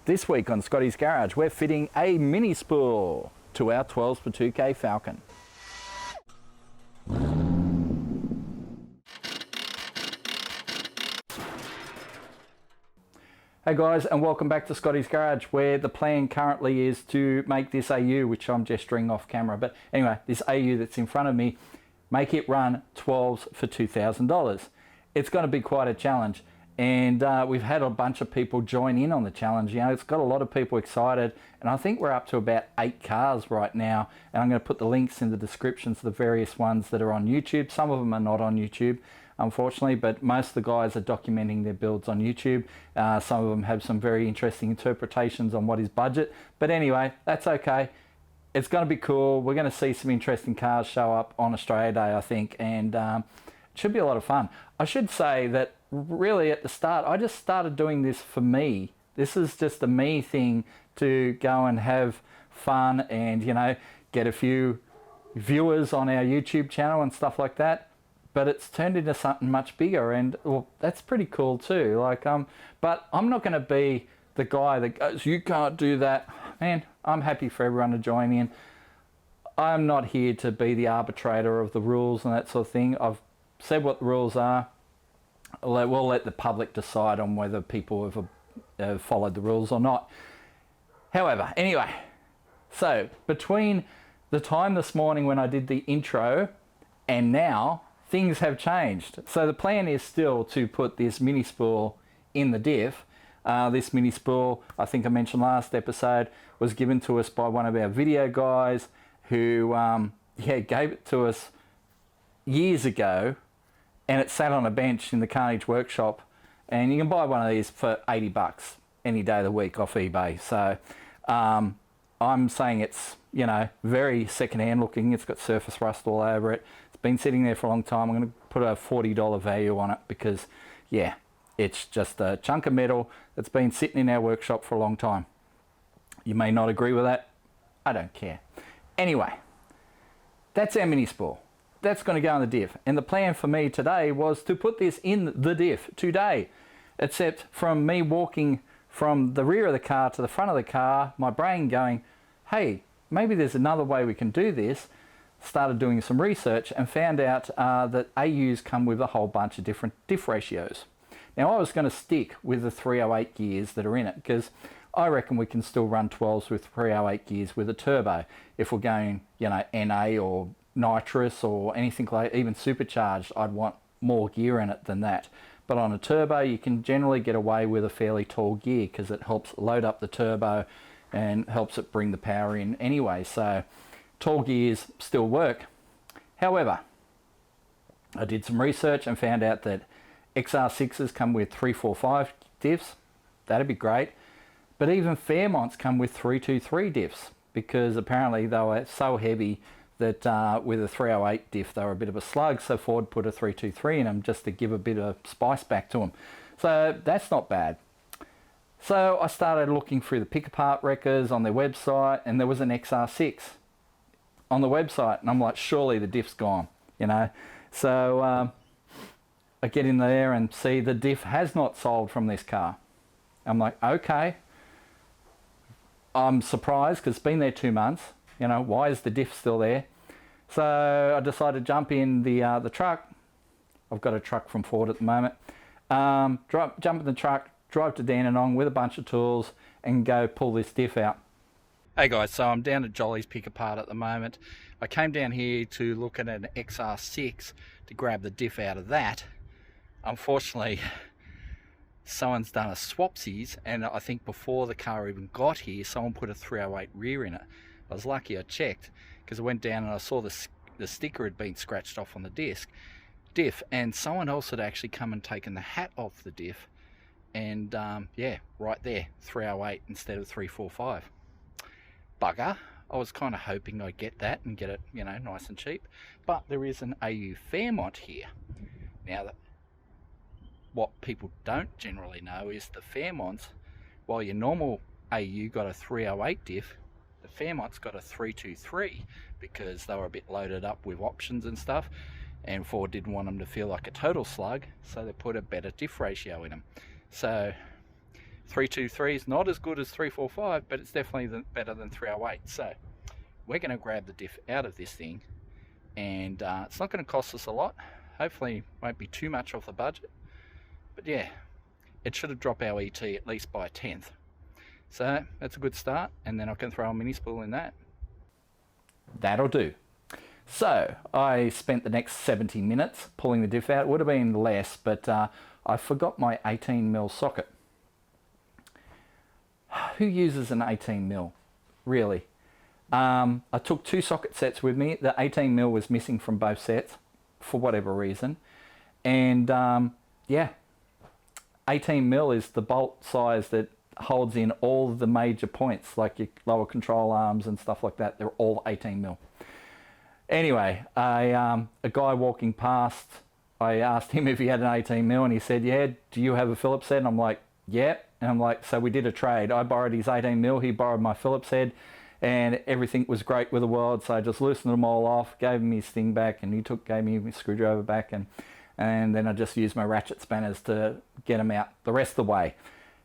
This week on Scotty's Garage, we're fitting a mini spool to our 12x2K Falcon. Hey guys, and welcome back to Scotty's Garage, where the plan currently is to make this AU, which I'm gesturing off camera, but anyway, this AU that's in front of me, make it run 12s for $2,000. It's going to be quite a challenge. And we've had a bunch of people join in on the challenge. You know, it's got a lot of people excited, and I think we're up to about 8 cars right now. And I'm going to put the links in the descriptions of the various ones that are on YouTube. Some of them are not on YouTube, unfortunately, but most of the guys are documenting their builds on YouTube. Some of them have some very interesting interpretations on what is budget. But anyway, that's okay. It's going to be cool. We're going to see some interesting cars show up on Australia Day, I think, and it should be a lot of fun. I should say that really at the start, I just started doing this for me. This is just a me thing to go and have fun and, you know, get a few viewers on our YouTube channel and stuff like that. But it's turned into something much bigger, and well, that's pretty cool too. Like, but I'm not going to be the guy that goes, you can't do that. Man, I'm happy for everyone to join in. I'm not here to be the arbitrator of the rules and that sort of thing. I've said what the rules are. We'll let the public decide on whether people have followed the rules or not. However, anyway, so between the time this morning when I did the intro and now, things have changed. So the plan is still to put this mini spool in the diff. This mini spool, I think I mentioned last episode, was given to us by one of our video guys who gave it to us years ago. And it sat on a bench in the Carnage workshop, and you can buy one of these for 80 bucks any day of the week off eBay. So I'm saying it's, you know, very secondhand looking. It's got surface rust all over it. It's been sitting there for a long time. I'm going to put a $40 value on it because, yeah, it's just a chunk of metal that's been sitting in our workshop for a long time. You may not agree with that. I don't care. Anyway, that's our mini spool. That's going to go in the diff, and the plan for me today was to put this in the diff today, except from me walking from the rear of the car to the front of the car, my brain going, hey, maybe there's another way we can do this. Started doing some research and found out that AUs come with a whole bunch of different diff ratios. Now I was going to stick with the 308 gears that are in it, because I reckon we can still run 12s with 308 gears with a turbo if we're going, you know, NA or nitrous or anything like, even supercharged. I'd want more gear in it than that. But on a turbo, you can generally get away with a fairly tall gear because it helps load up the turbo and helps it bring the power in anyway. So tall gears still work. However, I did some research and found out that XR6s come with 345 diffs. That'd be great. But even Fairmonts come with 323 diffs, because apparently they were so heavy that with a 308 diff they were a bit of a slug, so Ford put a 323 in them just to give a bit of spice back to them. So that's not bad. So I started looking through the pick apart wreckers on their website, and there was an XR6 on the website, and I'm like, surely the diff's gone, you know. So I get in there and see the diff has not sold from this car. I'm like, okay. I'm surprised because it's been there 2 months. You know, why is the diff still there? So I decided to jump in the truck. I've got a truck from Ford at the moment. Jump in the truck, drive to Dandenong with a bunch of tools and go pull this diff out. Hey guys, so I'm down at Jolly's Pick Apart at the moment. I came down here to look at an XR6 to grab the diff out of that. Unfortunately, someone's done a swapsies, and I think before the car even got here, someone put a 308 rear in it. I was lucky I checked, because I went down and I saw the sticker had been scratched off on the diff, and someone else had actually come and taken the hat off the diff, and yeah, right there, 308 instead of 345. Bugger. I was kind of hoping I'd get that and get it, you know, nice and cheap, but there is an AU Fairmont here. Now, what people don't generally know is the Fairmonts, while your normal AU got a 308 diff, the Fairmont's got a 323 because they were a bit loaded up with options and stuff, and Ford didn't want them to feel like a total slug, so they put a better diff ratio in them. So 323 is not as good as 345, but it's definitely better than 308. So we're going to grab the diff out of this thing, and it's not going to cost us a lot. Hopefully won't be too much off the budget, but yeah, it should have dropped our ET at least by a tenth. So that's a good start, and then I can throw a Minispool in that. That'll do. So I spent the next 70 minutes pulling the diff out. It would have been less, but I forgot my 18mm socket. Who uses an 18mm, really? I took 2 socket sets with me. The 18mm was missing from both sets for whatever reason, and yeah, 18mm is the bolt size that holds in all the major points, like your lower control arms and stuff like that. They're all 18mm. Anyway, a guy walking past, I asked him if he had an 18mm, and he said, yeah, do you have a Phillips head? And I'm like, yeah. And I'm like, so we did a trade. I borrowed his 18mm, he borrowed my Phillips head, and everything was great with the world. So I just loosened them all off, gave him his thing back, and he gave me his screwdriver back, and then I just used my ratchet spanners to get them out the rest of the way.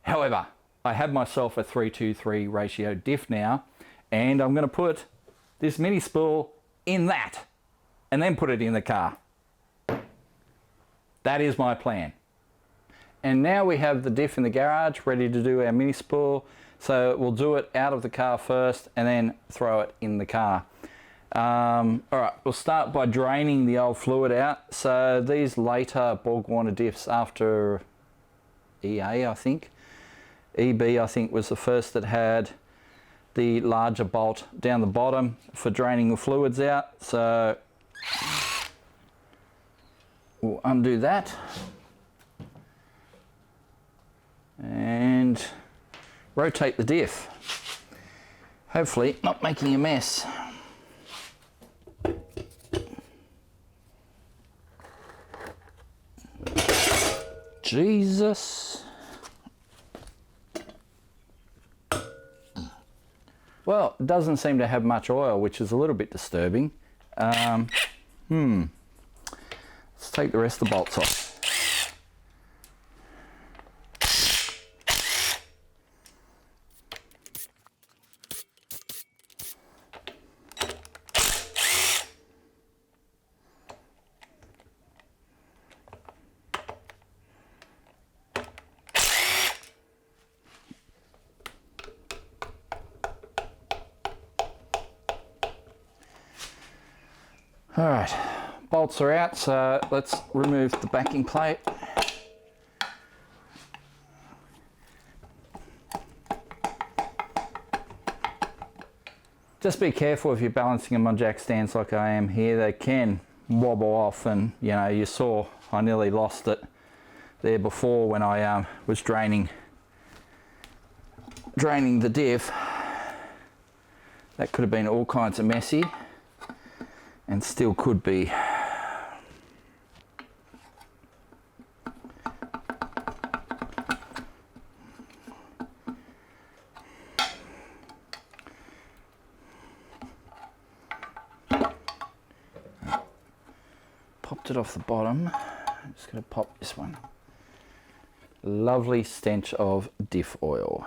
However, I have myself a 3:2:3 ratio diff now, and I'm going to put this Minispool in that, and then put it in the car. That is my plan. And now we have the diff in the garage ready to do our Minispool. So we'll do it out of the car first and then throw it in the car. All right, we'll start by draining the old fluid out. So these later Borg-Warner diffs after EA, I think. EB, I think, was the first that had the larger bolt down the bottom for draining the fluids out. So we'll undo that. And rotate the diff, hopefully not making a mess. Jesus. Well, it doesn't seem to have much oil, which is a little bit disturbing. Let's take the rest of the bolts off. All right, bolts are out, so let's remove the backing plate. Just be careful if you're balancing them on jack stands like I am here. They can wobble off, and you know, you saw I nearly lost it there before when I was draining the diff. That could have been all kinds of messy, and still could be. Popped it off the bottom. I'm just going to pop this one. Lovely stench of diff oil.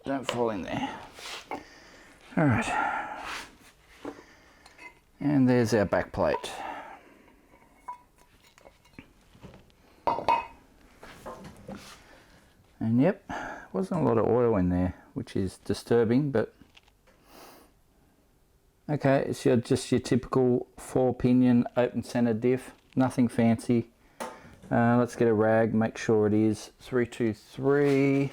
Don't fall in there. All right. And there's our back plate. And yep, wasn't a lot of oil in there, which is disturbing, but okay, it's just your typical 4-pinion open center diff, nothing fancy. Let's get a rag, make sure it is 323.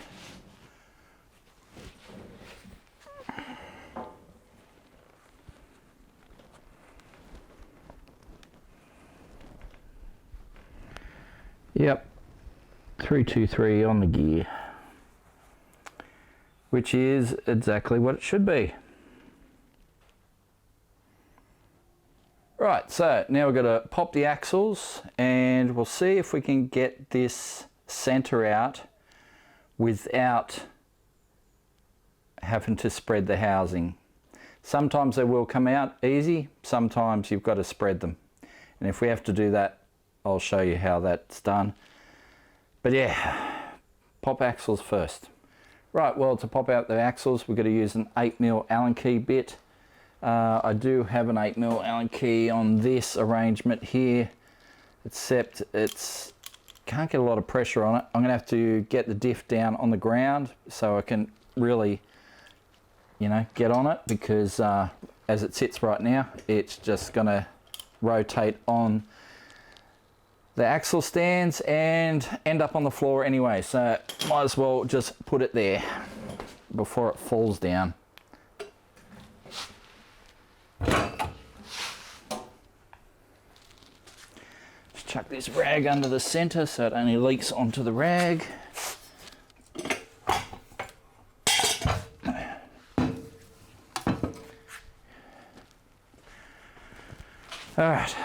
Yep, 323 on the gear, which is exactly what it should be. Right, so now we've got to pop the axles, and we'll see if we can get this center out without having to spread the housing. Sometimes they will come out easy, sometimes you've got to spread them. And if we have to do that, I'll show you how that's done. But yeah, pop axles first. Right, well, to pop out the axles, we've got to use an 8mm Allen key bit. I do have an 8mm Allen key on this arrangement here, except it's can't get a lot of pressure on it. I'm going to have to get the diff down on the ground so I can really, you know, get on it, because as it sits right now, it's just going to rotate on the axle stands and end up on the floor anyway, so might as well just put it there before it falls down. Just chuck this rag under the center so it only leaks onto the rag. All right.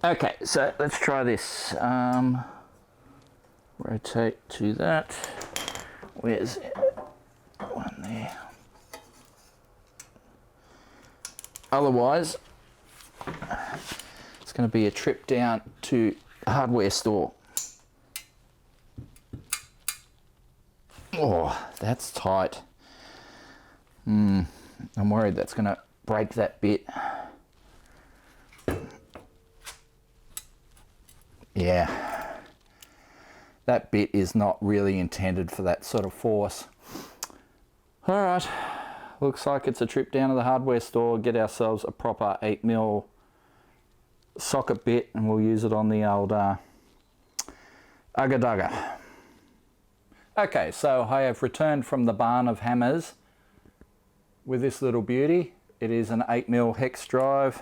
Okay, so let's try this. Rotate to that. Where's one there? Otherwise, it's going to be a trip down to a hardware store. Oh, that's tight. I'm worried that's going to break that bit. Yeah, that bit is not really intended for that sort of force. All right, looks like it's a trip down to the hardware store, get ourselves a proper 8mm socket bit, and we'll use it on the old Ugga Dugga. Okay, so I have returned from the barn of hammers with this little beauty. It is an 8mm hex drive.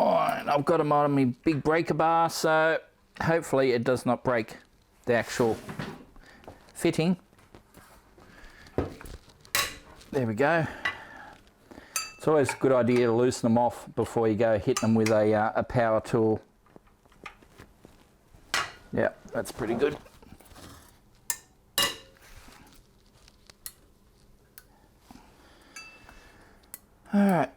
Oh, and I've got them on my big breaker bar, so hopefully it does not break the actual fitting. There we go. It's always a good idea to loosen them off before you go hitting them with a power tool. Yeah, that's pretty good. All right.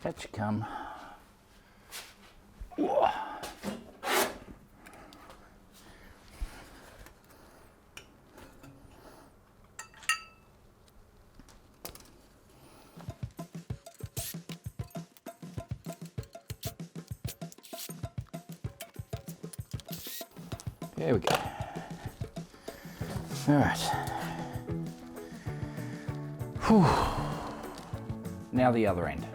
That you come. Whoa. There we go. All right. Whew. Now the other end.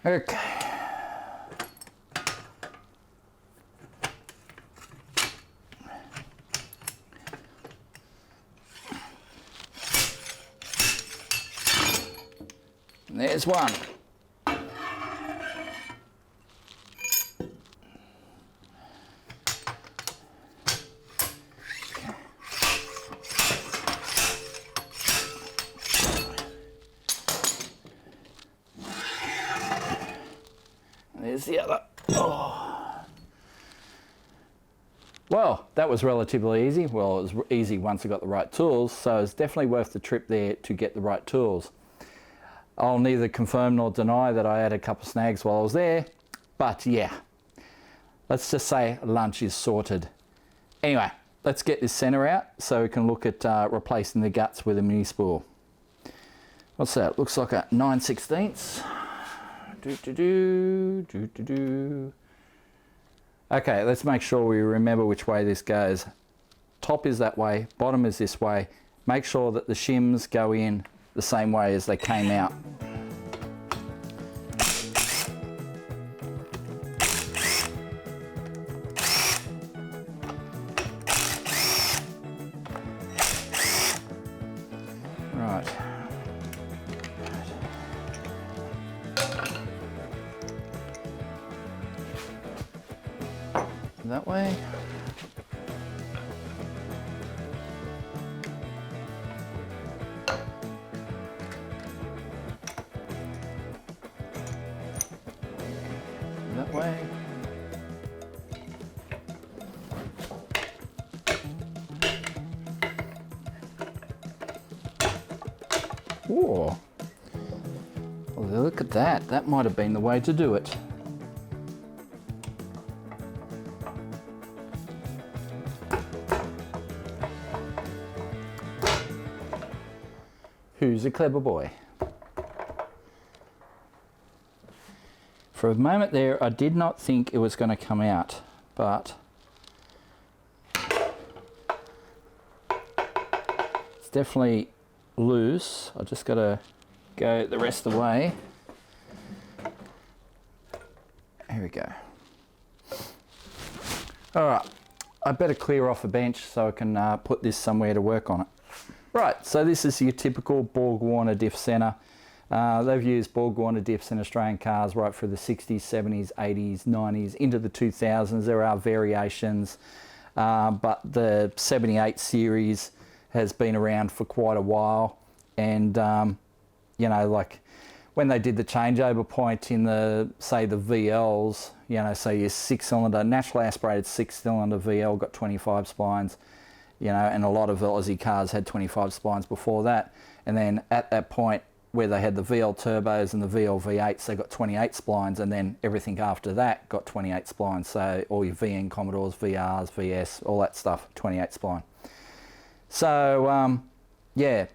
Okay. And there's one. There's the other. Oh. Well, that was relatively easy. Well, it was easy once I got the right tools, so it's definitely worth the trip there to get the right tools. I'll neither confirm nor deny that I had a couple of snags while I was there, but yeah, let's just say lunch is sorted. Anyway, let's get this center out so we can look at replacing the guts with a Minispool. What's that? Looks like a 9/16. Okay, let's make sure we remember which way this goes. Top is that way, bottom is this way. Make sure that the shims go in the same way as they came out. Right. That way. That way. Whoa. Well, look at that. That might have been the way to do it. Who's a clever boy? For a moment there, I did not think it was going to come out, but it's definitely loose. I just got to go the rest of the way. Here we go. All right, I better clear off a bench so I can put this somewhere to work on it. Right, so this is your typical Borg-Warner diff centre. They've used Borg-Warner diffs in Australian cars right through the 60s, 70s, 80s, 90s, into the 2000s. There are variations, but the 78 series has been around for quite a while. And, you know, like when they did the changeover point in the, say, the VLs, you know, so your 6-cylinder, naturally aspirated 6-cylinder VL got 25 splines. You know, and a lot of Aussie cars had 25 splines before that. And then at that point where they had the VL turbos and the VL V8s, they got 28 splines, and then everything after that got 28 splines. So all your VN Commodores, VRs, VS, all that stuff, 28 spline. So, yeah,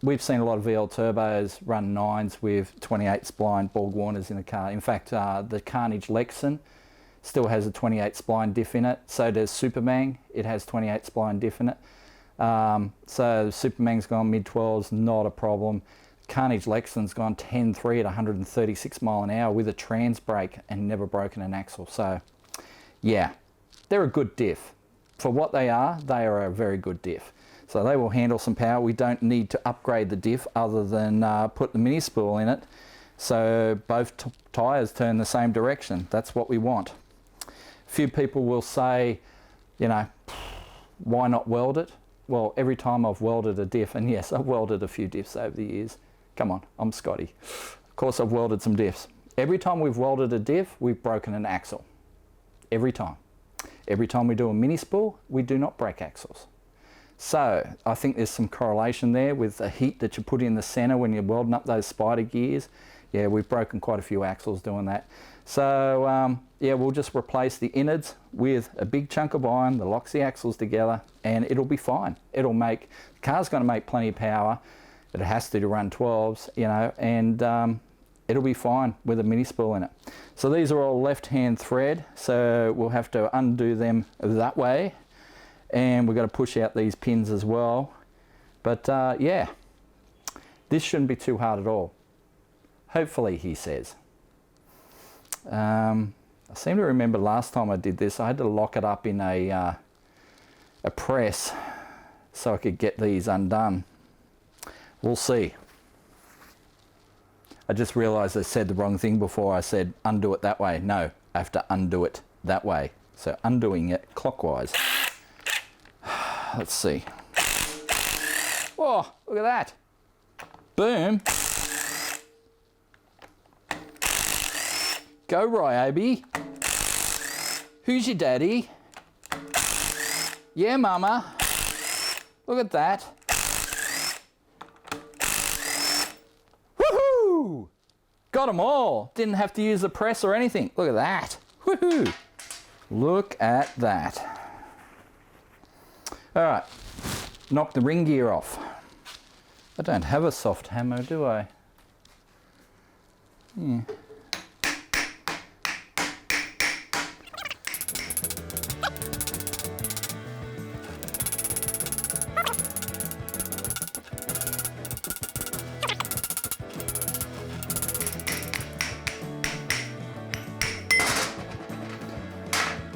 we've seen a lot of VL turbos run 9s with 28 spline Borg-Warners in the car. In fact, the Carnage Lexan still has a 28 spline diff in it. So does Superman. It has 28 spline diff in it. So Superman's gone mid-12s, not a problem. Carnage Lexan's gone 10.3 at 136 mile an hour with a trans brake and never broken an axle. So yeah, they're a good diff. For what they are a very good diff. So they will handle some power. We don't need to upgrade the diff other than put the Minispool in it. So both tyres turn the same direction. That's what we want. Few people will say, you know, why not weld it? Well, every time I've welded a diff, and yes, I've welded a few diffs over the years. Come on, I'm Scotty. Of course I've welded some diffs. Every time we've welded a diff, we've broken an axle. Every time. Every time we do a Minispool, we do not break axles. So I think there's some correlation there with the heat that you put in the center when you're welding up those spider gears. Yeah, we've broken quite a few axles doing that. So yeah, we'll just replace the innards with a big chunk of iron that locks the axles together, and it'll be fine. It'll make, the car's going to make plenty of power, but it has to run 12s, you know, and it'll be fine with a Minispool in it. So these are all left-hand thread, so we'll have to undo them that way, and we've got to push out these pins as well. But yeah, this shouldn't be too hard at all. Hopefully, he says. I seem to remember last time I did this, I had to lock it up in a press so I could get these undone. We'll see. I just realised I said the wrong thing before. I said undo it that way. No, I have to undo it that way. So undoing it clockwise. Let's see. Oh, look at that. Boom. Go, Ryobi. Who's your daddy? Yeah, mama. Look at that. Woohoo! Got them all. Didn't have to use the press or anything. Look at that. Woohoo! Look at that. All right. Knock the ring gear off. I don't have a soft hammer, do I? Yeah.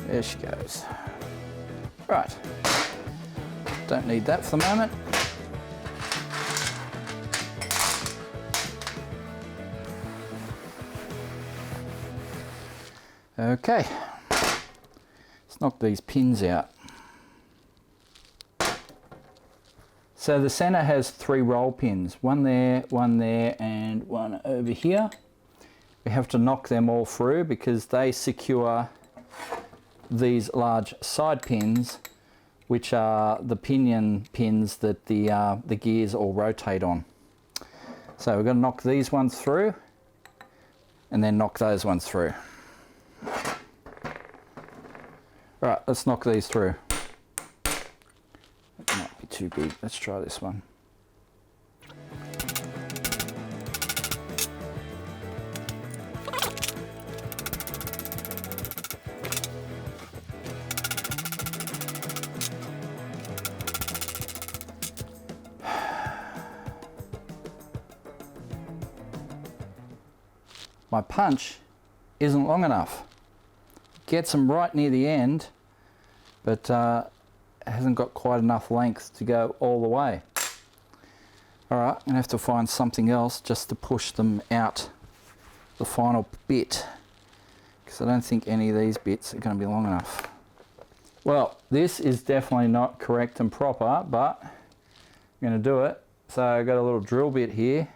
There she goes. Right. Don't need that for the moment. Okay. Let's knock these pins out. So the center has 3 roll pins. One there, and one over here. We have to knock them all through because they secure these large side pins, which are the pinion pins that the gears all rotate on. So we're going to knock these ones through and then knock those ones through. Alright, let's knock these through. That might be too big. Let's try this one. My punch isn't long enough. Gets them right near the end, but hasn't got quite enough length to go all the way. Alright, I'm going to have to find something else just to push them out the final bit, because I don't think any of these bits are going to be long enough. Well, this is definitely not correct and proper, but I'm going to do it. So I've got a little drill bit here,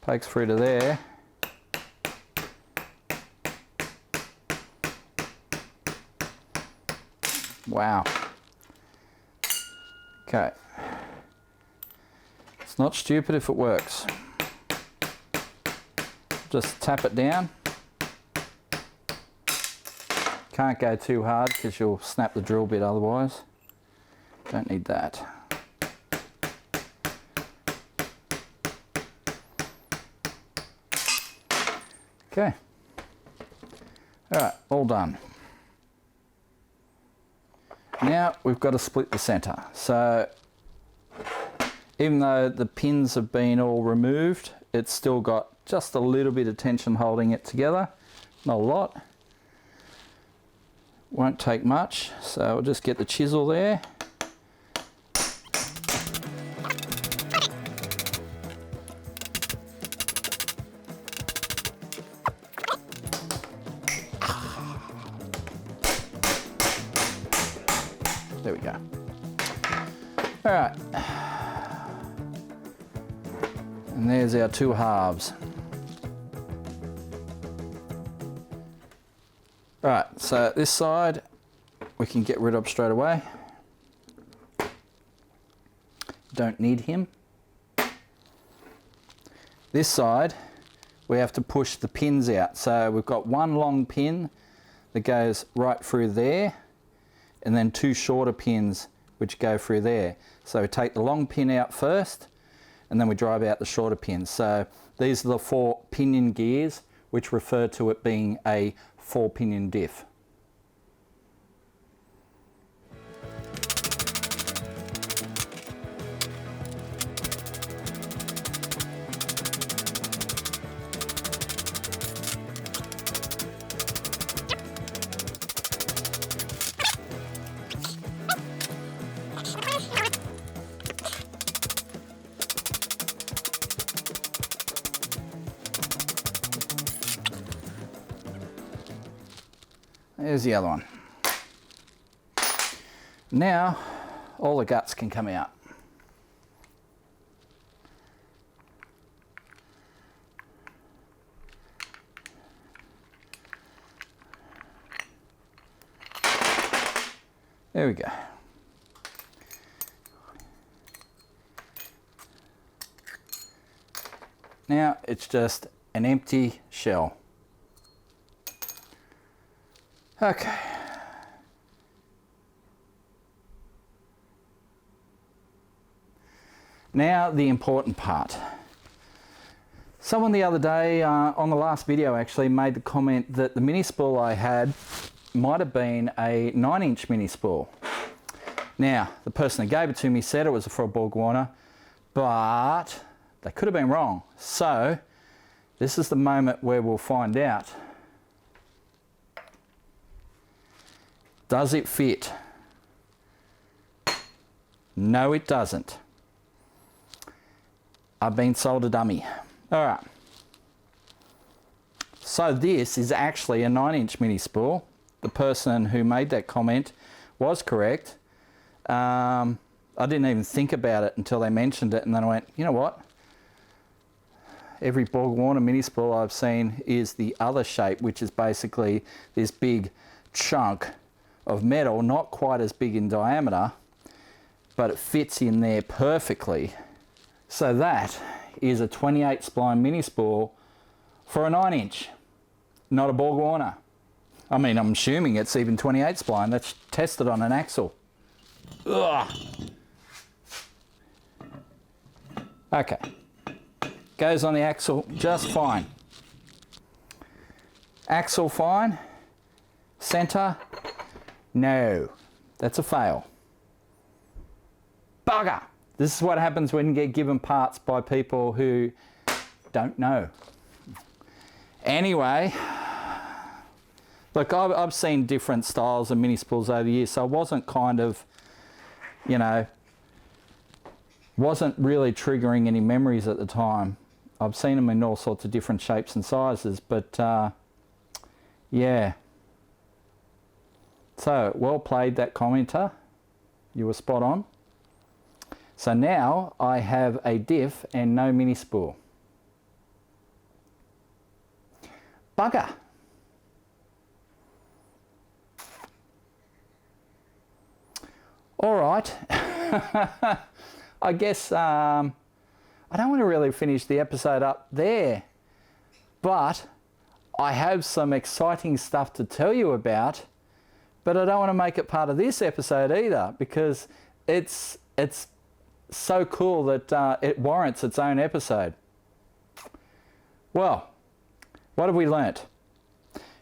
pokes through to there. Wow. Okay. It's not stupid if it works. Just tap it down. Can't go too hard because you'll snap the drill bit otherwise. Don't need that. Okay. Alright, all done. Now we've got to split the center. So even though the pins have been all removed, it's still got just a little bit of tension holding it together. Not a lot. Won't take much. So we'll just get the chisel there. There we go. All right. And there's our 2 halves. All right, so this side we can get rid of straight away. Don't need him. This side we have to push the pins out. So we've got 1 long pin that goes right through there, and then 2 shorter pins which go through there. So we take the long pin out first, and then we drive out the shorter pins. So these are the 4 pinion gears, which refer to it being a 4-pinion diff. There's the other one. Now all the guts can come out. There we go. Now it's just an empty shell. Okay. Now the important part. Someone the other day on the last video actually made the comment that the mini spool I had might have been a 9-inch mini spool. Now the person that gave it to me said it was for a Borg Warner, but they could have been wrong. So this is the moment where we'll find out. Does it fit? No, it doesn't. I've been sold a dummy. All right. So this is actually a 9-inch mini spool. The person who made that comment was correct. I didn't even think about it until they mentioned it, and then I went, you know what? Every Borg Warner mini spool I've seen is the other shape, which is basically this big chunk of metal, not quite as big in diameter, but it fits in there perfectly. So that is a 28 spline mini spool for a 9-inch, not a Borg Warner. I mean, I'm assuming it's even 28 spline. Let's test it on an axle. Ugh. Okay, goes on the axle just fine. Axle fine. Center, no, that's a fail. Bugger! This is what happens when you get given parts by people who don't know. Anyway, look, I've seen different styles of mini spools over the years, so I wasn't kind of, you know, wasn't really triggering any memories at the time. I've seen them in all sorts of different shapes and sizes, but yeah. So, well played, that commenter. You were spot on. So now I have a diff and no mini spool. Bugger. All right. I guess I don't want to really finish the episode up there, but I have some exciting stuff to tell you about, but I don't want to make it part of this episode either, because it's so cool that it warrants its own episode. Well, what have we learnt?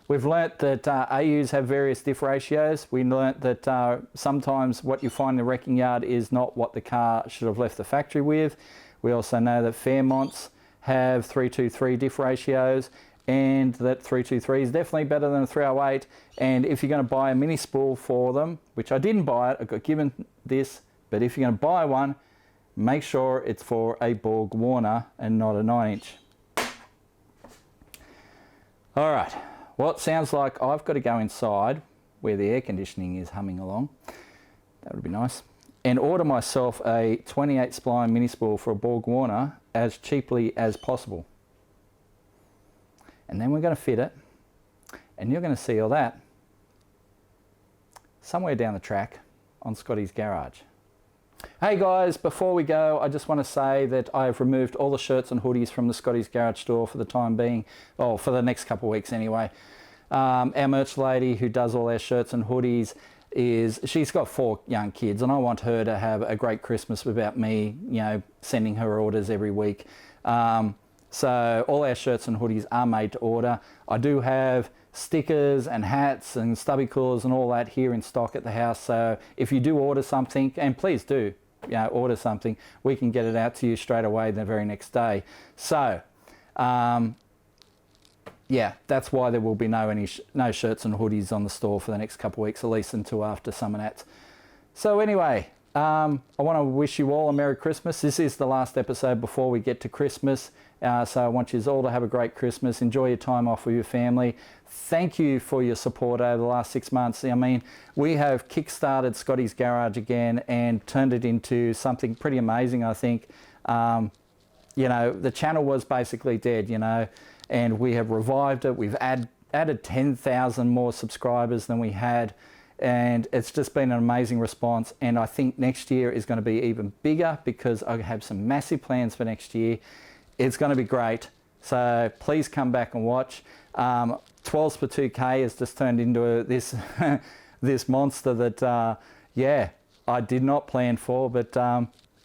We've learnt that AUs have various diff ratios. We learnt that sometimes what you find in the wrecking yard is not what the car should have left the factory with. We also know that Fairmonts have 323 diff ratios, and that 323 is definitely better than a 308. And if you're going to buy a mini spool for them, which I didn't buy it, I got given this, but if you're going to buy one, make sure it's for a Borg Warner and not a 9-inch. All right, well, it sounds like I've got to go inside where the air conditioning is humming along. That would be nice. And order myself a 28 spline mini spool for a Borg Warner as cheaply as possible. And then we're going to fit it, and you're going to see all that somewhere down the track on Scotty's garage. Hey guys, before we go, I just want to say that I've removed all the shirts and hoodies from the Scotty's Garage store for the time being, or for the next couple of weeks anyway. Our merch lady who does all our shirts and hoodies, she's got 4 young kids, and I want her to have a great Christmas without me, you know, sending her orders every week. So all our shirts and hoodies are made to order. I do have stickers and hats and stubby coolers and all that here in stock at the house. So if you do order something, and please do, you know, order something, we can get it out to you straight away the very next day. So yeah, that's why there will be no shirts and hoodies on the store for the next couple of weeks, at least until after Summer Nats. So anyway, I want to wish you all a Merry Christmas. This is the last episode before we get to Christmas. So I want you all to have a great Christmas. Enjoy your time off with your family. Thank you for your support over the last 6 months. I mean, we have kickstarted Scotty's Garage again and turned it into something pretty amazing, I think. You know, the channel was basically dead, you know, and we have revived it. We've added 10,000 more subscribers than we had, and it's just been an amazing response. And I think next year is going to be even bigger, because I have some massive plans for next year. It's going to be great. So please come back and watch. 12s for 2K has just turned into this this monster that, yeah, I did not plan for, but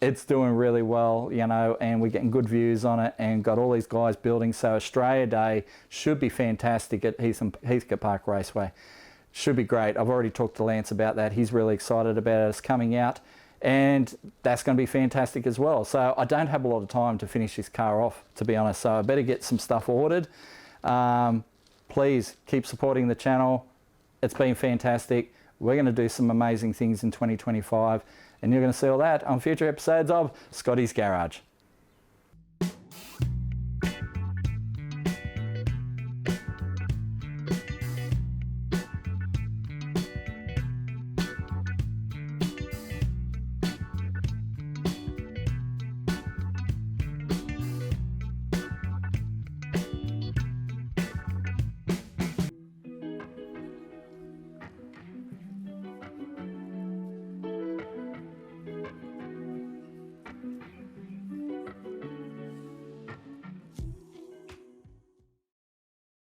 it's doing really well, you know, and we're getting good views on it and got all these guys building. So Australia Day should be fantastic at Heathcote Park Raceway. Should be great. I've already talked to Lance about that. He's really excited about us coming out, and that's going to be fantastic as well. So I don't have a lot of time to finish this car off, to be honest, so I better get some stuff ordered. Please keep supporting the channel. It's been fantastic. We're going to do some amazing things in 2025, and you're going to see all that on future episodes of Scotty's Garage.